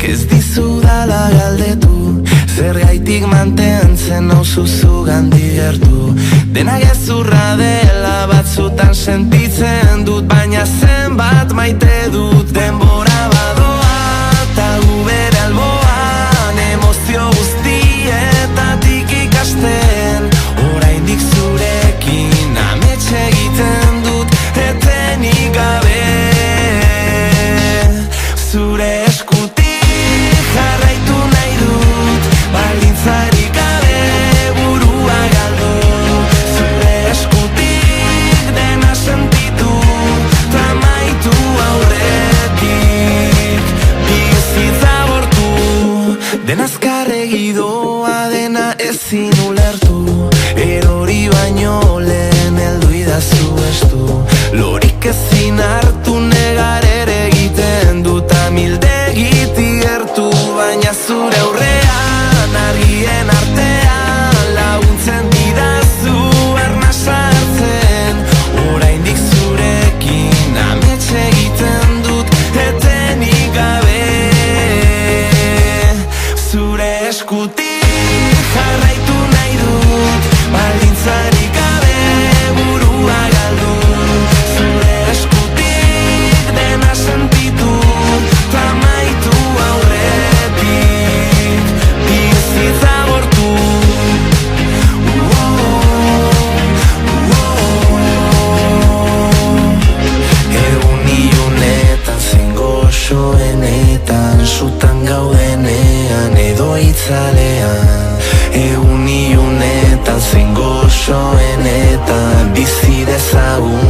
Ez dizudala galdetu, zergaitik mantentzen nauzu zugandik gertu. Dena gezurra dela batzutan sentitzen dut, baina zenbat maite dut. Denbora badoa eta gu bere alboan, emozio guztietatik ikasten. Oraindik zurekin amets egiten dut, etenik gabe. Zure eskutik jarraitu nahi dut, baldintzarik gabe burua galdu. Zure eskutik dena sentitu, tamaitu aurretik bizitza bortu. Dena azkarregi doa, dena ezin ulertu, erori baino lehen heldu idazu estu. Lorik ezin hartu negar ere egiten dut, amildegitik gertu, baina zure aurrean argien artean laguntzen didazu arnasa hartzen. Oraindik zurekin amets egiten dut, etenik gabe. Zure eskutik jarraitu nahi dut, baldintzarik gabe burua galdu. Zure eskutik dena sentitu, tamaitu aurretik bizitza bortu. Egun ilunetan, zein goxoenetan, sutan gaudenean edo itzalean. Egun ilunetan, zein goxoenetan, bizi dezagun